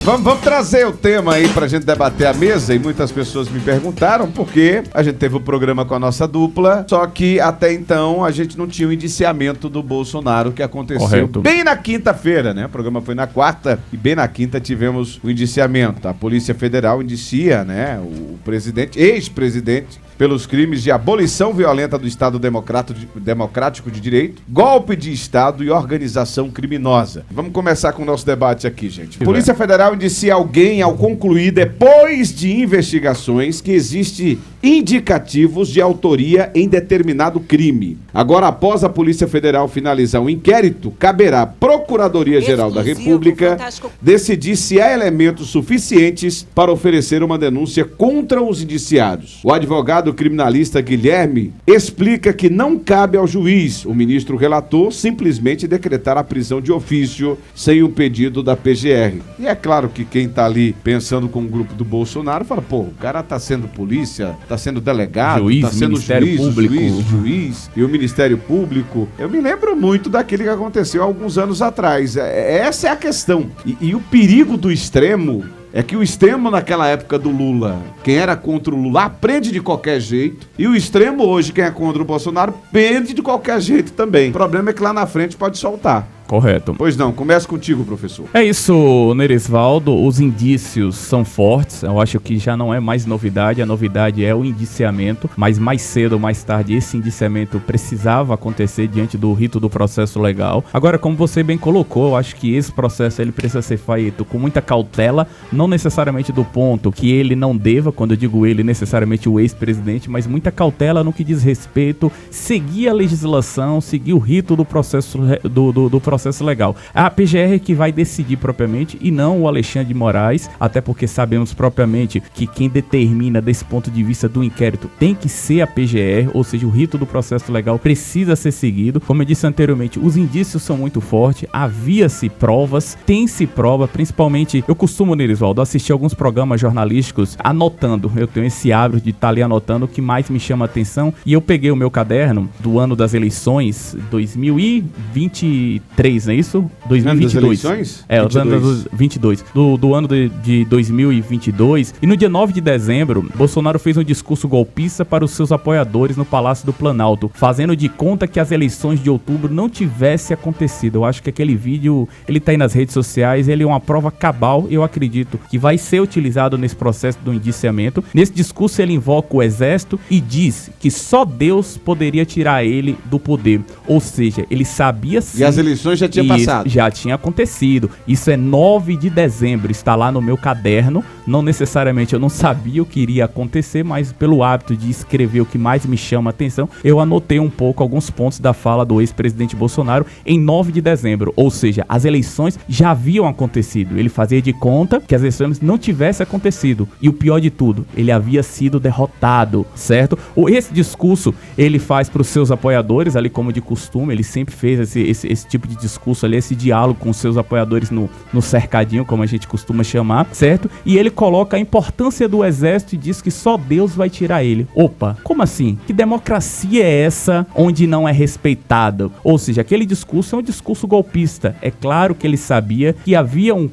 Vamos trazer o tema aí pra gente debater a mesa, e muitas pessoas me perguntaram porque a gente teve o programa com a nossa dupla, só que até então a gente não tinha o indiciamento do Bolsonaro, que aconteceu bem na quinta-feira, né? O programa foi na quarta e bem na quinta tivemos o indiciamento. A Polícia Federal indicia, né, o presidente, ex-presidente, pelos crimes de abolição violenta do Estado Democrático de Direito, golpe de Estado e organização criminosa. Vamos começar com o nosso debate aqui, gente. Polícia Federal indicia alguém ao concluir, depois de investigações, que existe indicativos de autoria em determinado crime. Agora, após a Polícia Federal finalizar o inquérito, caberá à Procuradoria-Geral da República decidir se há elementos suficientes para oferecer uma denúncia contra os indiciados. O advogado criminalista Guilherme explica que não cabe ao juiz, o ministro relator, simplesmente decretar a prisão de ofício sem o pedido da PGR. E é claro que quem tá ali pensando com o grupo do Bolsonaro fala, pô, o cara tá sendo polícia, tá sendo delegado, juiz, tá sendo juiz e o Ministério Público. Eu me lembro muito daquele que aconteceu há alguns anos atrás. Essa é a questão. E o perigo do extremo é que o extremo naquela época do Lula, quem era contra o Lula, prende de qualquer jeito. E o extremo hoje, quem é contra o Bolsonaro, prende de qualquer jeito também. O problema é que lá na frente pode soltar. Correto. Pois não, começa contigo, professor. É isso, Nerisvaldo, os indícios são fortes, eu acho que já não é mais novidade, a novidade é o indiciamento, mas mais cedo ou mais tarde esse indiciamento precisava acontecer diante do rito do processo legal. Agora, como você bem colocou, eu acho que esse processo ele precisa ser feito com muita cautela, não necessariamente do ponto que ele não deva, quando eu digo ele, necessariamente o ex-presidente, mas muita cautela no que diz respeito, seguir a legislação, seguir o rito do processo do processo legal. A PGR que vai decidir propriamente e não o Alexandre de Moraes, até porque sabemos propriamente que quem determina desse ponto de vista do inquérito tem que ser a PGR, ou seja, o rito do processo legal precisa ser seguido. Como eu disse anteriormente, os indícios são muito fortes, havia-se provas, tem-se prova, principalmente, eu costumo, Nerisvaldo, assistir alguns programas jornalísticos anotando, eu tenho esse hábito de estar ali anotando o que mais me chama a atenção, e eu peguei o meu caderno do ano das eleições, 2023, não é isso? 2022. É, 2022. Do ano de 2022. E no dia 9 de dezembro, Bolsonaro fez um discurso golpista para os seus apoiadores no Palácio do Planalto, fazendo de conta que as eleições de outubro não tivessem acontecido. Eu acho que aquele vídeo, ele tá aí nas redes sociais, ele é uma prova cabal, eu acredito, que vai ser utilizado nesse processo do indiciamento. Nesse discurso ele invoca o exército e diz que só Deus poderia tirar ele do poder. Ou seja, ele sabia sim... E as eleições já tinha passado. Já tinha acontecido. Isso é 9 de dezembro, está lá no meu caderno. Não necessariamente eu não sabia o que iria acontecer, mas pelo hábito de escrever o que mais me chama a atenção, eu anotei um pouco alguns pontos da fala do ex-presidente Bolsonaro em 9 de dezembro. Ou seja, as eleições já haviam acontecido. Ele fazia de conta que as eleições não tivessem acontecido. E o pior de tudo, ele havia sido derrotado, certo? Esse discurso ele faz para os seus apoiadores, ali como de costume, ele sempre fez esse tipo de discurso ali, esse diálogo com seus apoiadores no cercadinho, como a gente costuma chamar, certo? E ele coloca a importância do exército e diz que só Deus vai tirar ele. Opa, como assim? Que democracia é essa onde não é respeitada? Ou seja, aquele discurso é um discurso golpista. É claro que ele sabia que havia um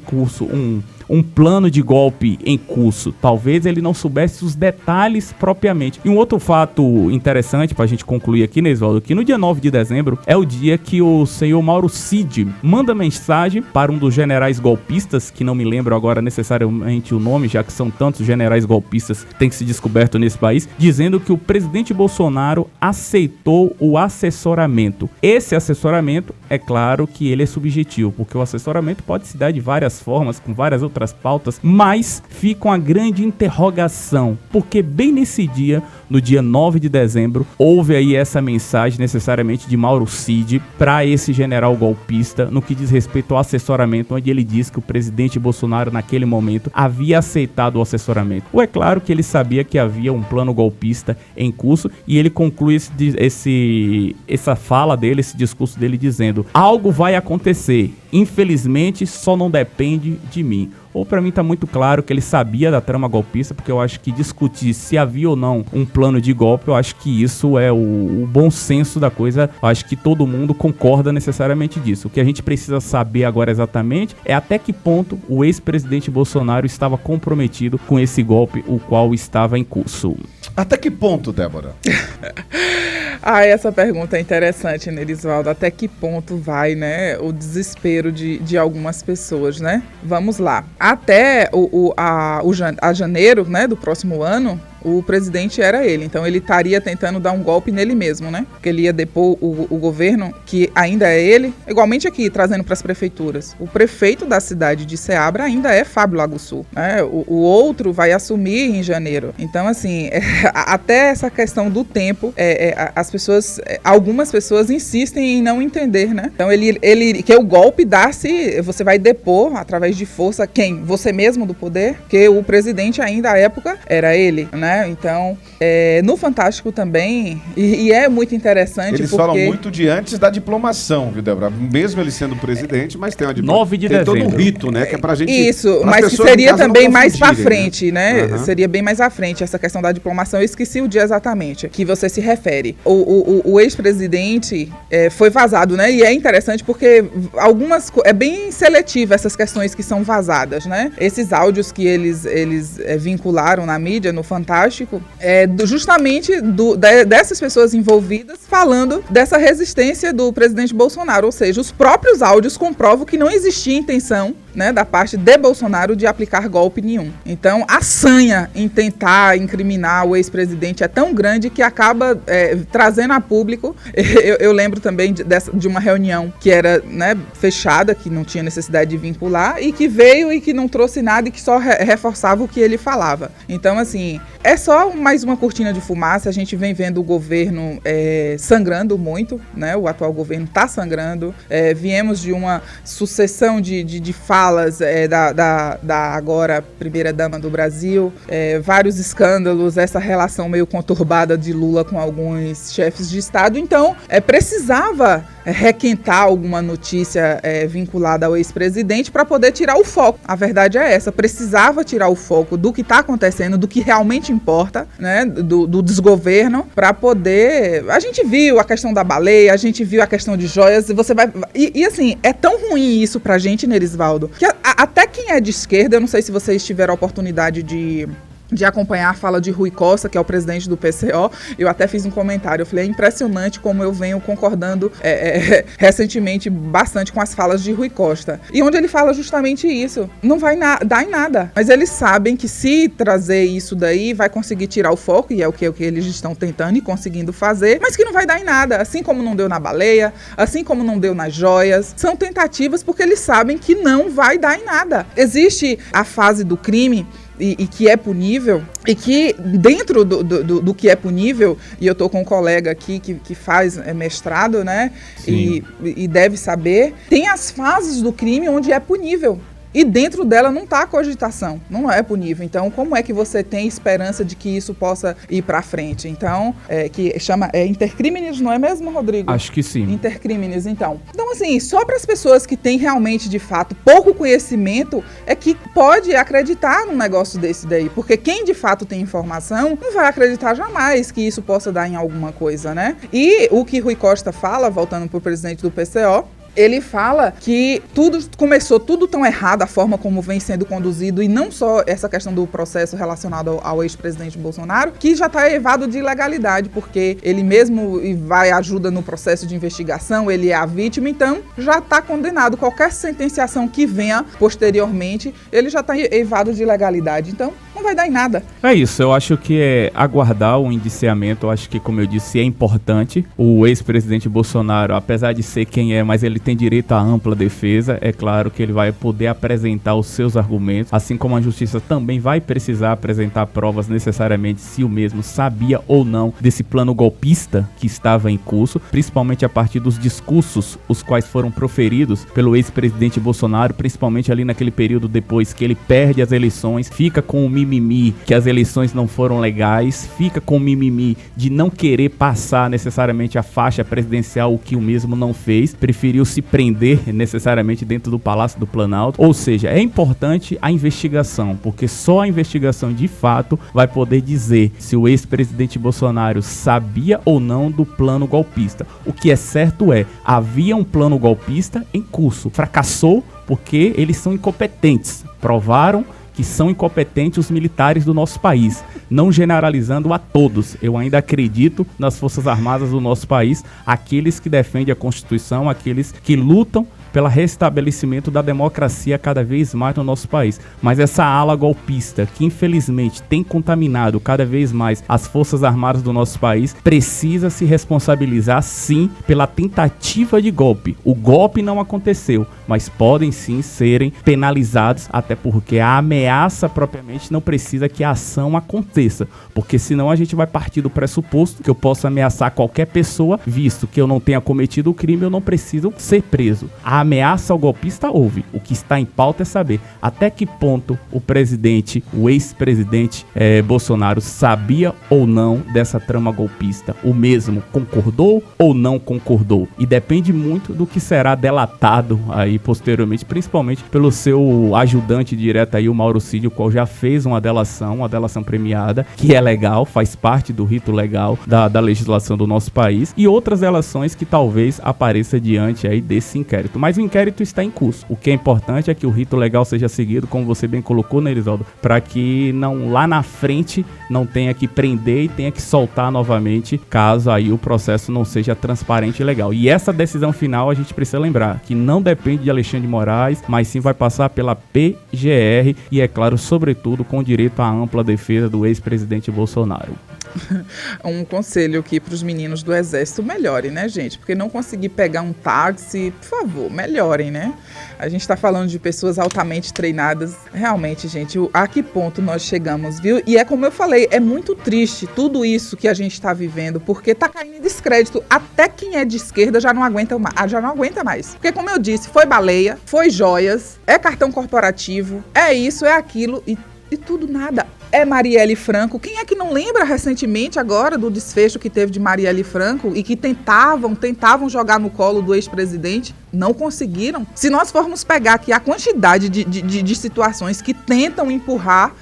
plano de golpe em curso. Talvez ele não soubesse os detalhes propriamente. E um outro fato interessante pra gente concluir aqui, Nerisvaldo, que no dia 9 de dezembro é o dia que o senhor Mauro Cid manda mensagem para um dos generais golpistas, que não me lembro agora necessariamente o nome, já que são tantos generais golpistas que tem que ser descoberto nesse país, dizendo que o presidente Bolsonaro aceitou o assessoramento. Esse assessoramento, é claro que ele é subjetivo, porque o assessoramento pode se dar de várias formas, com várias outras pautas, mas fica uma grande interrogação, porque bem nesse dia, no dia 9 de dezembro, houve aí essa mensagem necessariamente de Mauro Cid para esse general golpista no que diz respeito ao assessoramento, onde ele diz que o presidente Bolsonaro naquele momento havia aceitado o assessoramento. Ou é claro que ele sabia que havia um plano golpista em curso, e ele conclui essa fala dele, esse discurso dele dizendo: algo vai acontecer, infelizmente só não depende de mim. ou pra mim tá muito claro que ele sabia da trama golpista, porque eu acho que discutir se havia ou não um plano de golpe, eu acho que isso é o bom senso da coisa. Eu acho que todo mundo concorda necessariamente disso. O que a gente precisa saber agora exatamente é até que ponto o ex-presidente Bolsonaro estava comprometido com esse golpe, o qual estava em curso. Até que ponto, Débora? Essa pergunta é interessante, Nerisvaldo. Até que ponto vai, né, o desespero de algumas pessoas, né? Vamos lá. Até a janeiro, né, do próximo ano, o presidente era ele, então ele estaria tentando dar um golpe nele mesmo, né? Porque ele ia depor o governo, que ainda é ele, igualmente aqui, trazendo para as prefeituras. O prefeito da cidade de Ceabra ainda é Fábio Lago Sul, né? O outro vai assumir em janeiro. Então, assim, até essa questão do tempo, as pessoas, algumas pessoas insistem em não entender, né? Então, que o golpe dá-se, você vai depor através de força quem? Você mesmo do poder? Porque o presidente ainda à época era ele, né? Então, no Fantástico também, e é muito interessante. Eles falam muito de antes da diplomação, viu, Débora? Mesmo ele sendo presidente, mas tem uma diplomação. 9 de dezembro. Todo um rito, né? Que é pra gente. Isso, mas que seria também mais pra frente, né? Uhum. Seria bem mais à frente essa questão da diplomação. Eu esqueci o dia exatamente que você se refere. O ex-presidente foi vazado, né? E é interessante porque é bem seletivo essas questões que são vazadas, né? Esses áudios que eles vincularam na mídia, no Fantástico, justamente dessas pessoas envolvidas falando dessa resistência do presidente Bolsonaro, ou seja, os próprios áudios comprovam que não existia intenção, né, da parte de Bolsonaro de aplicar golpe nenhum. Então, a sanha em tentar incriminar o ex-presidente é tão grande que acaba trazendo a público. Eu lembro também de uma reunião que era, né, fechada, que não tinha necessidade de vincular, e que veio e que não trouxe nada e que só reforçava o que ele falava. Então, assim, é só mais uma cortina de fumaça. A gente vem vendo o governo sangrando muito, né? O atual governo está sangrando. Viemos de uma sucessão de falas da agora primeira-dama do Brasil, vários escândalos, essa relação meio conturbada de Lula com alguns chefes de Estado. Então, precisava requentar alguma notícia vinculada ao ex-presidente para poder tirar o foco. A verdade é essa, precisava tirar o foco do que está acontecendo, do que realmente importa, né, do desgoverno, para poder... A gente viu a questão da baleia, a gente viu a questão de joias, e assim, é tão ruim isso pra gente, Nerisvaldo, que até quem é de esquerda, eu não sei se vocês tiveram a oportunidade de acompanhar a fala de Rui Costa, que é o presidente do PCO, eu até fiz um comentário, eu falei, é impressionante como eu venho concordando recentemente bastante com as falas de Rui Costa, e onde ele fala justamente isso, não vai dar em nada, mas eles sabem que se trazer isso daí, vai conseguir tirar o foco, e é o que eles estão tentando e conseguindo fazer, mas que não vai dar em nada, assim como não deu na baleia, assim como não deu nas joias, são tentativas porque eles sabem que não vai dar em nada. Existe a fase do crime e que é punível, e que dentro do que é punível, e eu tô com um colega aqui que faz mestrado, né, e deve saber, tem as fases do crime onde é punível. E dentro dela não está a cogitação, não é punível. Então, como é que você tem esperança de que isso possa ir para frente? Então, que chama intercrimes, não é mesmo, Rodrigo? Acho que sim. Intercrimes, então. Então, assim, só para as pessoas que têm realmente, de fato, pouco conhecimento, é que pode acreditar num negócio desse daí. Porque quem, de fato, tem informação, não vai acreditar jamais que isso possa dar em alguma coisa, né? E o que Rui Costa fala, voltando para o presidente do PCO, ele fala que começou tudo tão errado, a forma como vem sendo conduzido, e não só essa questão do processo relacionado ao ex-presidente Bolsonaro, que já está evado de ilegalidade, porque ele mesmo ajuda no processo de investigação, ele é a vítima, então já está condenado. Qualquer sentenciação que venha posteriormente, ele já está evado de ilegalidade. Então, não vai dar em nada. É isso, eu acho que é aguardar o indiciamento. Eu acho que, como eu disse, é importante. O ex-presidente Bolsonaro, apesar de ser quem é, mas ele tem direito à ampla defesa. É claro que ele vai poder apresentar os seus argumentos, assim como a justiça também vai precisar apresentar provas necessariamente se o mesmo sabia ou não desse plano golpista que estava em curso, principalmente a partir dos discursos os quais foram proferidos pelo ex-presidente Bolsonaro, principalmente ali naquele período depois que ele perde as eleições, fica com o mimimi mimimi que as eleições não foram legais, fica com o mimimi de não querer passar necessariamente a faixa presidencial, o que o mesmo não fez, preferiu se prender necessariamente dentro do Palácio do Planalto. Ou seja, é importante a investigação, porque só a investigação de fato vai poder dizer se o ex-presidente Bolsonaro sabia ou não do plano golpista. O que é certo é, havia um plano golpista em curso, fracassou porque eles são incompetentes, provaram que são incompetentes os militares do nosso país, não generalizando a todos. Eu ainda acredito nas Forças Armadas do nosso país, aqueles que defendem a Constituição, aqueles que lutam pelo restabelecimento da democracia cada vez mais no nosso país. Mas essa ala golpista, que infelizmente tem contaminado cada vez mais as Forças Armadas do nosso país, precisa se responsabilizar sim pela tentativa de golpe. O golpe não aconteceu, mas podem sim serem penalizados, até porque a ameaça propriamente não precisa que a ação aconteça, porque senão a gente vai partir do pressuposto que eu posso ameaçar qualquer pessoa, visto que eu não tenha cometido o crime, eu não preciso ser preso. A ameaça ao golpista houve. O que está em pauta é saber até que ponto o presidente, o ex-presidente Bolsonaro sabia ou não dessa trama golpista. O mesmo concordou ou não concordou. E depende muito do que será delatado aí posteriormente, principalmente pelo seu ajudante direto aí, o Mauro Cid, o qual já fez uma delação premiada, que é legal, faz parte do rito legal da legislação do nosso país, e outras delações que talvez apareça diante aí desse inquérito. Mas o inquérito está em curso. O que é importante é que o rito legal seja seguido, como você bem colocou, né, Elisaldo, para que não lá na frente não tenha que prender e tenha que soltar novamente, caso aí o processo não seja transparente e legal. E essa decisão final a gente precisa lembrar que não depende de Alexandre de Moraes, mas sim vai passar pela PGR e, é claro, sobretudo com direito à ampla defesa do ex-presidente Bolsonaro. Um conselho aqui para os meninos do Exército: melhorem, né, gente? Porque não conseguir pegar um táxi, por favor, melhorem, né? A gente está falando de pessoas altamente treinadas. Realmente, gente, a que ponto nós chegamos, viu? E é como eu falei, é muito triste tudo isso que a gente está vivendo, porque tá caindo em descrédito. Até quem é de esquerda já não aguenta mais. Porque, como eu disse, foi baleia, foi joias, é cartão corporativo, é isso, é aquilo e tudo nada. É Marielle Franco. Quem é que não lembra recentemente agora do desfecho que teve de Marielle Franco e que tentavam jogar no colo do ex-presidente? Não conseguiram. Se nós formos pegar aqui a quantidade de situações que tentam empurrar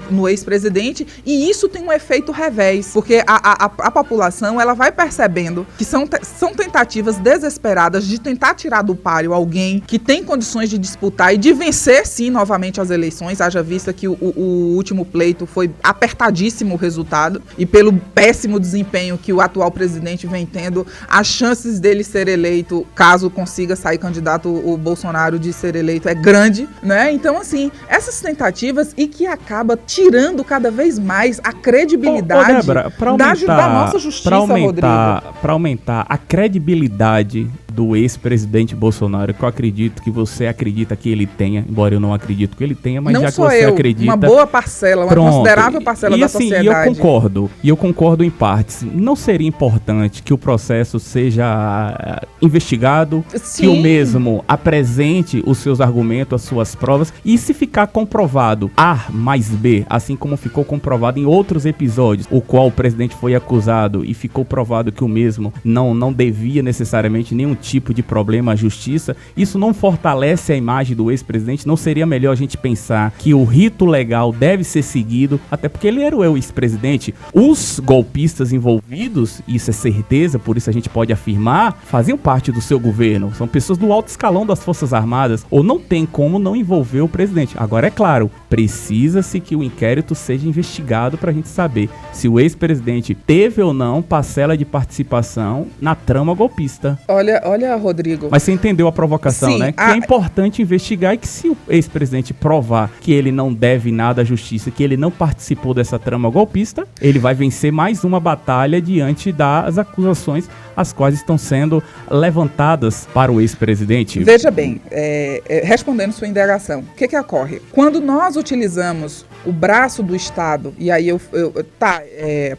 no ex-presidente, e isso tem um efeito revés, porque a população ela vai percebendo que são tentativas desesperadas de tentar tirar do páreo alguém que tem condições de disputar e de vencer sim novamente as eleições, haja vista que o último pleito foi apertadíssimo o resultado, e pelo péssimo desempenho que o atual presidente vem tendo, as chances dele ser eleito, caso consiga sair candidato o Bolsonaro de ser eleito, é grande, né? Então, assim, essas tentativas e que acaba tirando cada vez mais a credibilidade Débora, da nossa justiça, Rodrigo. Para aumentar a credibilidade do ex-presidente Bolsonaro, que eu acredito que você acredita que ele tenha, embora eu não acredito que ele tenha, mas não já que você acredita... Uma boa parcela, uma considerável parcela da sociedade. E eu concordo em partes. Não seria importante que o processo seja investigado, Sim. que o mesmo apresente os seus argumentos, as suas provas, e se ficar comprovado A mais B, assim como ficou comprovado em outros episódios, o qual o presidente foi acusado e ficou provado que o mesmo não devia necessariamente nenhum tipo de problema à justiça, isso não fortalece a imagem do ex-presidente? Não seria melhor a gente pensar que o rito legal deve ser seguido, até porque ele era o ex-presidente? Os golpistas envolvidos, isso é certeza, por isso a gente pode afirmar, faziam parte do seu governo, são pessoas do alto escalão das Forças Armadas, ou não tem como não envolver o presidente. Agora, é claro, precisa-se que o inquérito seja investigado para a gente saber se o ex-presidente teve ou não parcela de participação na trama golpista. Olha, Rodrigo. Mas você entendeu a provocação, Sim, né? Que é importante investigar, e que se o ex-presidente provar que ele não deve nada à justiça, que ele não participou dessa trama golpista, ele vai vencer mais uma batalha diante das acusações as quais estão sendo levantadas para o ex-presidente. Veja bem, respondendo sua indagação, o que ocorre? Quando nós utilizamos o braço do Estado, e aí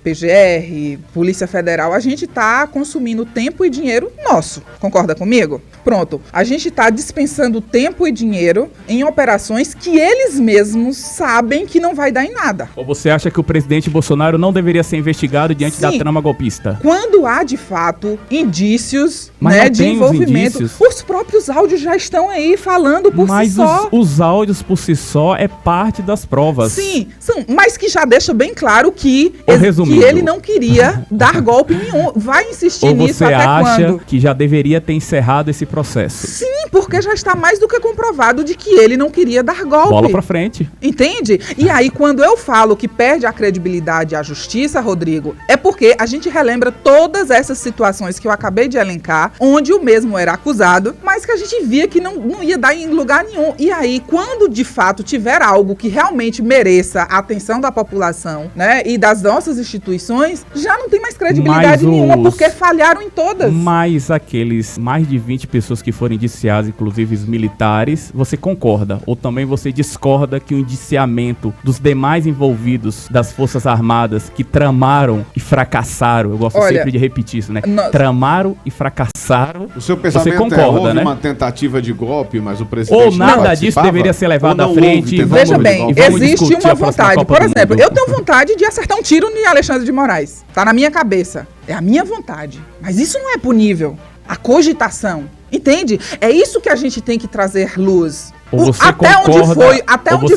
PGR, Polícia Federal, a gente está consumindo tempo e dinheiro nosso, concorda comigo? Pronto, a gente está dispensando tempo e dinheiro em operações que eles mesmos sabem que não vai dar em nada. Ou você acha que o presidente Bolsonaro não deveria ser investigado diante da trama golpista? Quando há, de fato, indícios, mas de envolvimento, os próprios áudios já estão aí falando por si só. Mas os áudios por si só é parte das provas. Sim, mas que já deixa bem claro que ele não queria dar golpe nenhum. Vai insistir nisso até quando? Ou você acha que já deveria ter encerrado esse processo? Sim, porque já está mais do que comprovado de que ele não queria dar golpe. Bola pra frente. Entende? E aí, quando eu falo que perde a credibilidade e a justiça, Rodrigo, é porque a gente relembra todas essas situações que eu acabei de elencar, onde o mesmo era acusado, mas que a gente via que não ia dar em lugar nenhum. E aí, quando de fato tiver algo que realmente mereça a atenção da população, né, e das nossas instituições, já não tem mais credibilidade nenhuma, porque falharam em todas. Mas aqueles mais de 20 pessoas que foram indiciadas, inclusive os militares, você concorda? Ou também você discorda que o indiciamento dos demais envolvidos das Forças Armadas que tramaram e fracassaram, eu gosto sempre de repetir isso, né? Tramaram e fracassaram. O seu pensamento você concorda, houve né? uma tentativa de golpe, mas o presidente ou nada disso deveria ser levado à frente. Veja bem, existe uma vontade. Por exemplo, eu tenho vontade de acertar um tiro em Alexandre de Moraes. Tá na minha cabeça. É a minha vontade. Mas isso não é punível. A cogitação. Entende? É isso que a gente tem que trazer luz. Até onde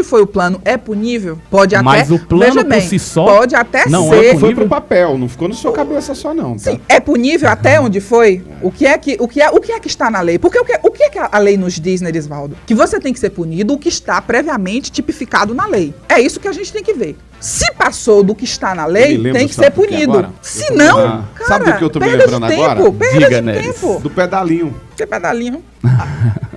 foi o plano é punível? Pode até. Mas o plano por si só pode até não ser. Não foi pro papel, não ficou na sua cabeça só não. Tá? Sim, é punível até onde foi. O que é que está na lei? Porque o que é que a lei nos diz, Nerisvaldo? Que você tem que ser punido o que está previamente tipificado na lei. É isso que a gente tem que ver. Se passou do que está na lei, tem que ser punido. Se não, cara, sabe do que eu tô me lembrando agora? Perda de tempo. Do pedalinho. Que pedalinho?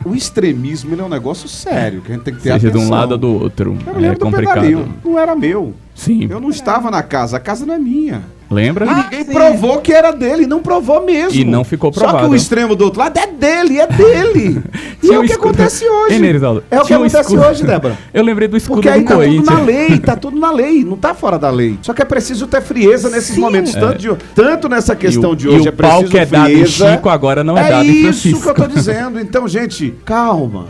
O extremismo, ele é um negócio sério, que a gente tem que ter atenção. Seja de um lado ou do outro. É complicado. Pedalinho. Não era meu. Sim. Eu não estava na casa, a casa não é minha. Lembra? E ninguém provou que era dele, não provou mesmo. E não ficou provado. Só que o extremo do outro lado é dele. E é o que acontece hoje. É o que acontece hoje, Débora. Eu lembrei do escudo do Corinthians. Porque aí tá tudo na lei, não tá fora da lei. Só que é preciso ter frieza nesses momentos, tanto nessa questão de hoje, é preciso frieza. O pau que é dado em Chico agora não é dado em Francisco. É isso que eu tô dizendo. Então, gente, calma,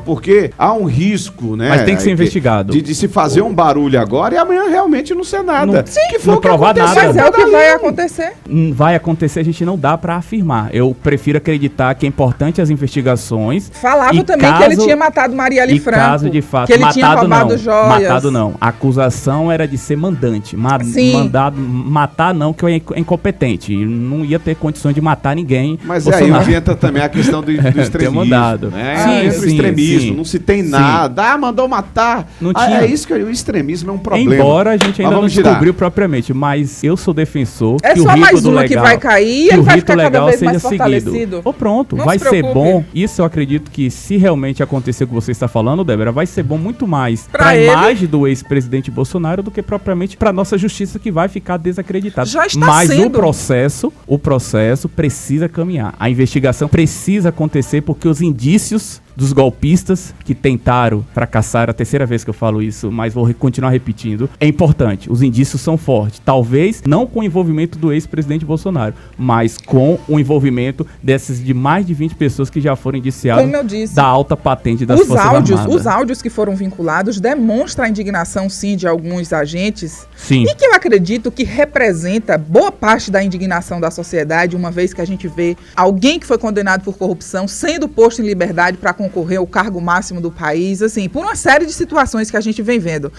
porque há um risco, né? Mas tem que ser investigado. De se fazer um barulho agora e amanhã realmente não ser nada. Não provar nada. Mas é o que vai acontecer. Vai acontecer, a gente não dá pra afirmar. Eu prefiro acreditar que é importante as investigações. Falava também que ele tinha matado Marielle Franco. Caso de fato, que ele tinha roubado joias. Matado não. A acusação era de ser mandante. Matar não, que é incompetente. Não ia ter condições de matar ninguém. Mas aí onde entra também a questão do extremismo. Né? Sim, extremismo. Não se tem nada. Mandou matar. Não tinha. É isso que o extremismo é um problema. Embora a gente ainda não descobriu propriamente, mas eu sou defensor que o só rito mais do uma legal, que vai cair e ele vai ficar cada vez mais fortalecido. Seguido. Ou pronto, vai ser bom. Isso eu acredito que se realmente acontecer o que você está falando, Débora, vai ser bom muito mais para a imagem do ex-presidente Bolsonaro do que propriamente para nossa justiça, que vai ficar desacreditada. Já está mas sendo. o processo precisa caminhar. A investigação precisa acontecer porque os indícios dos golpistas que tentaram fracassar, a terceira vez que eu falo isso, mas vou continuar repetindo, é importante. Os indícios são fortes. Talvez não com o envolvimento do ex-presidente Bolsonaro, mas com o envolvimento dessas de mais de 20 pessoas que já foram indiciadas, como eu disse, da alta patente das Forças Armadas. Os áudios que foram vinculados demonstram a indignação, sim, de alguns agentes. Sim. E que eu acredito que representa boa parte da indignação da sociedade, uma vez que a gente vê alguém que foi condenado por corrupção sendo posto em liberdade para concorrer ao cargo máximo do país, assim, por uma série de situações que a gente vem vendo.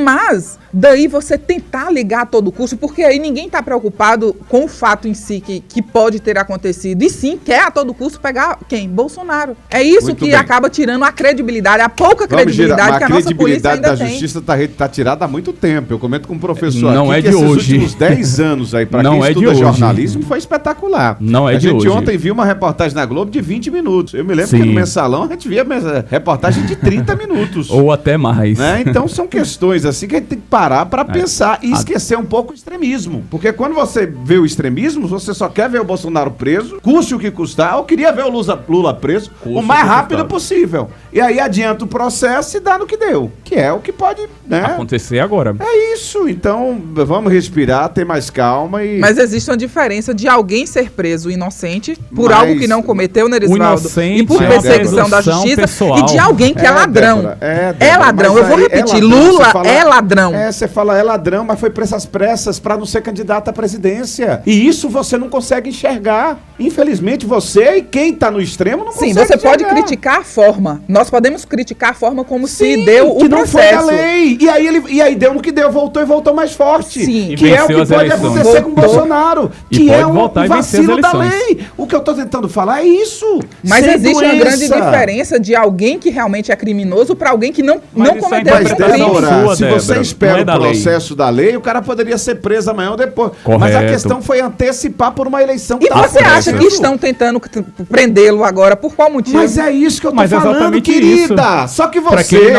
Mas, daí você tentar ligar a todo custo, porque aí ninguém está preocupado com o fato em si que pode ter acontecido, e sim quer a todo custo pegar quem? Bolsonaro. É isso muito que bem. Acaba tirando a credibilidade, a pouca credibilidade que a nossa polícia ainda tem. A credibilidade da justiça está tirada há muito tempo. Eu comento com um professor não aqui é de esses hoje. últimos 10 anos aí, para quem estuda jornalismo, foi espetacular. Não é de hoje. A gente ontem viu uma reportagem na Globo de 20 minutos. Eu me lembro que no Mensalão a gente via reportagem de 30 minutos. Ou até mais. Né? Então são questões assim que a gente tem que parar para pensar e esquecer um pouco o extremismo. Porque quando você vê o extremismo, você só quer ver o Bolsonaro preso, custe o que custar, ou queria ver o Lula preso o mais rápido possível. E aí adianta o processo e dá no que deu. Que é o que pode, né, acontecer agora. É isso. Então vamos respirar, ter mais calma e... Mas existe uma diferença de alguém ser preso inocente por algo que não cometeu, Nerisvaldo, e por perseguição da justiça, pessoal. E de alguém que é ladrão. Débora, é ladrão. Eu vou repetir, Lula é ladrão. Você fala é ladrão, mas foi pressas para não ser candidato à presidência. E isso você não consegue enxergar. Infelizmente, você e quem tá no extremo não consegue você pode criticar a forma. Nós podemos criticar a forma como se deu o que processo. Não foi a lei. E aí deu no que deu, voltou mais forte. Sim. Que é o que pode acontecer com o Bolsonaro. Que é um vacilo da lei. O que eu tô tentando falar é isso. Mas existe uma grande diferença de alguém que realmente é criminoso para alguém que não cometeu esse crime. Se você espera o processo da lei, o cara poderia ser preso amanhã ou depois. Correto. Mas a questão foi antecipar por uma eleição que E você acha que estão tentando prendê-lo agora? Por qual motivo? Mas é isso que eu tô falando, querida. Só que você,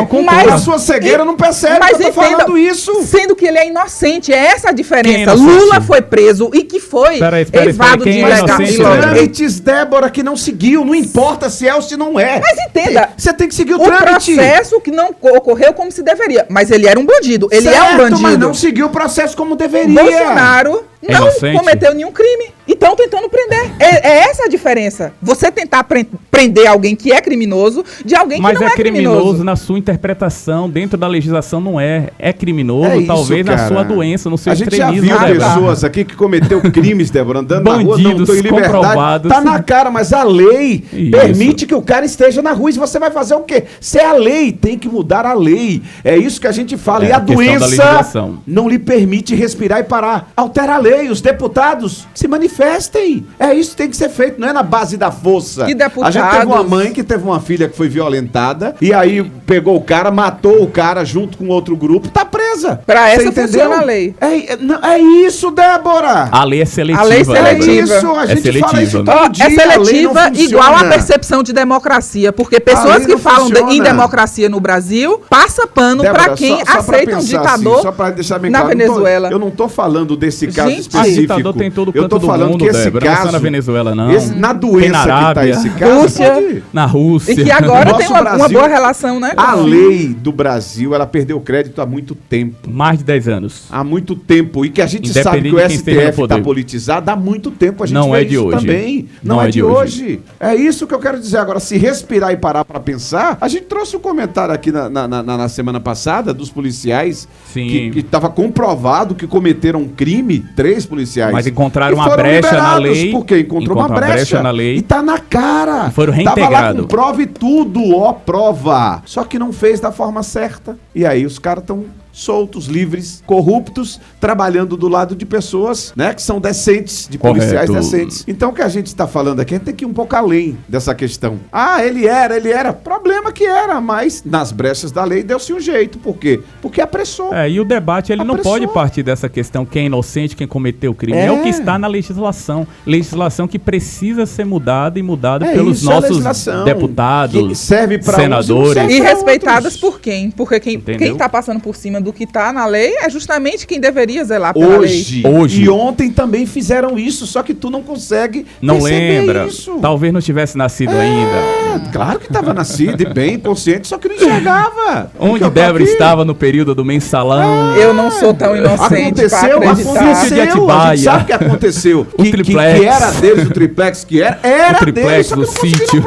a sua cegueira, não percebe que eu tô falando isso. Sendo que ele é inocente. É essa a diferença. Lula foi preso e que foi evado de ilegal. Trâmites, Débora, que não seguiu. Não importa se é ou se não é. Mas entenda. Você tem que seguir o trâmite. O processo que não ocorreu como se deveria. Mas ele era um bandido. Ele é um bandido. Mas não seguiu o processo como deveria. Bolsonaro não cometeu nenhum crime. E estão tentando prender. É essa a diferença. Você tentar prender alguém que é criminoso de alguém que não é criminoso. Mas é criminoso na sua interpretação. Dentro da legislação não é. É criminoso, isso, talvez cara. na sua doença, no seu extremismo. A gente já viu pessoas aqui que cometeu crimes, Débora, andando na rua, não estão em liberdade. Tá na cara, mas a lei permite que o cara esteja na rua. E você vai fazer o quê? Se é a lei, tem que mudar a lei. É isso que a gente fala. E a doença não lhe permite respirar e parar. Altera a lei. Os deputados se manifestem. É isso que tem que ser feito, não é na base da força. Que deputados? A gente teve uma mãe que teve uma filha que foi violentada e aí pegou o cara, matou o cara junto com outro grupo, tá presa. Pra essa funciona a lei. É isso, Débora. A lei é seletiva. A lei é seletiva. É isso, a gente fala isso todo dia. É seletiva igual a percepção de democracia, porque pessoas que falam em democracia no Brasil passa pano pra quem aceita um ditador só pra deixar bem na claro, Venezuela. Eu não tô falando desse caso específico. Ditador tem todo o canto do mundo, que esse Débora, caso, não é na Venezuela, não. Na doença na que tá esse caso, Rússia, na Rússia. E que agora tem uma boa relação, né? A lei do Brasil, ela perdeu crédito há muito tempo. Mais de 10 anos. Há muito tempo. E que a gente sabe que o STF tá politizado há muito tempo. A gente não vê é de isso hoje. Também. Não é de hoje. É isso que eu quero dizer. Agora, se respirar e parar pra pensar, a gente trouxe um comentário aqui na semana passada dos policiais que estava comprovado que cometeram um crime, 3 policiais. Mas encontraram uma brecha na lei. Porque encontrou uma brecha na lei. E tá na cara. E foram reintegrados. Tava lá com prova e tudo, prova. Só que não fez da forma certa. E aí os caras estão soltos, livres, corruptos, trabalhando do lado de pessoas, né, que são decentes, de policiais decentes. Então o que a gente está falando aqui, a gente tem que ir um pouco além dessa questão. Ele era. Problema que era, mas nas brechas da lei deu-se um jeito. Por quê? Porque apressou. E o debate, ele não pode partir dessa questão quem é inocente, quem cometeu o crime. É o que está na legislação. Legislação que precisa ser mudada e mudada pelos nossos deputados, senadores. E respeitadas por quem? Porque quem está passando por cima do que está na lei é justamente quem deveria zelar pela lei. Hoje. E ontem também fizeram isso, só que tu não consegue lembra. Isso. Talvez não tivesse nascido ainda. Claro que estava nascido e bem consciente, só que não enxergava. Onde Débora estava no período do mensalão. Eu não sou tão inocente para acreditar. Aconteceu. A gente sabe o que aconteceu. Que era deles, o triplex que era o triplex deles, do sítio.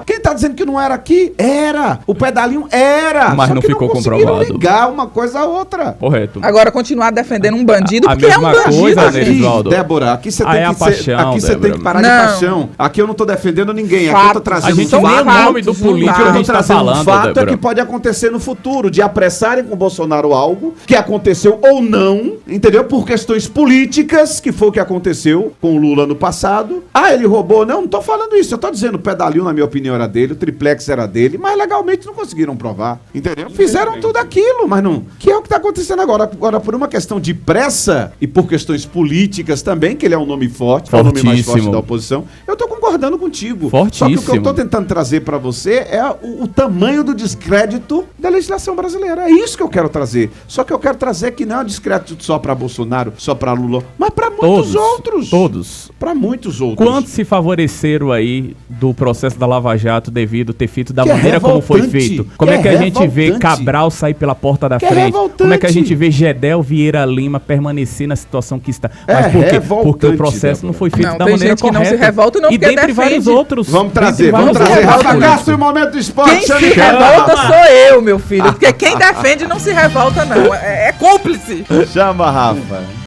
Quem tá dizendo que não era aqui? Era. O pedalinho era. Mas não ficou comprovado. Ligar uma coisa a outra. Correto. Agora continuar defendendo um bandido, porque é um bandido. Coisa, Nerisvaldo. Débora, aqui você tem que parar de paixão. Aqui eu não tô defendendo ninguém. Aqui eu tô trazendo a gente nem o nome do político que a gente tá falando, fato Débora. É que pode acontecer no futuro, de apressarem com o Bolsonaro algo que aconteceu ou não, entendeu? Por questões políticas, que foi o que aconteceu com o Lula no passado. Ele roubou. Não tô falando isso. Eu tô dizendo o pedalinho, na minha opinião, era dele, o triplex era dele, mas legalmente não conseguiram provar, entendeu? Fizeram tudo aquilo, mas não... Que é o que tá acontecendo agora. Agora, por uma questão de pressa e por questões políticas também, que ele é um nome forte, é o nome mais forte da oposição, eu tô concordando concordando contigo. Fortíssimo. Só que o que eu tô tentando trazer pra você é o tamanho do descrédito da legislação brasileira. É isso que eu quero trazer. Só que eu quero trazer que não é um descrédito só pra Bolsonaro, só pra Lula, mas pra muitos outros. Todos. Pra muitos outros. Quantos se favoreceram aí do processo da Lava Jato devido ter feito da Que é maneira como foi revoltante. feito? Como é que a gente vê Cabral sair pela porta da Que é frente? revoltante. Como é que a gente vê Gedel Vieira Lima permanecer na situação que está? Mas por quê? revoltante, Porque o processo não foi feito Não, da tem maneira gente que correta. não se revolta não e porque dentre defende. vários outros. Vamos trazer, Dentre vamos vários trazer. outros. Rafa Castro e o Momento do Esporte. Quem se Xande revolta Cava. sou eu, meu filho. Porque quem defende não se revolta, não. É cúmplice. Chama, Rafa.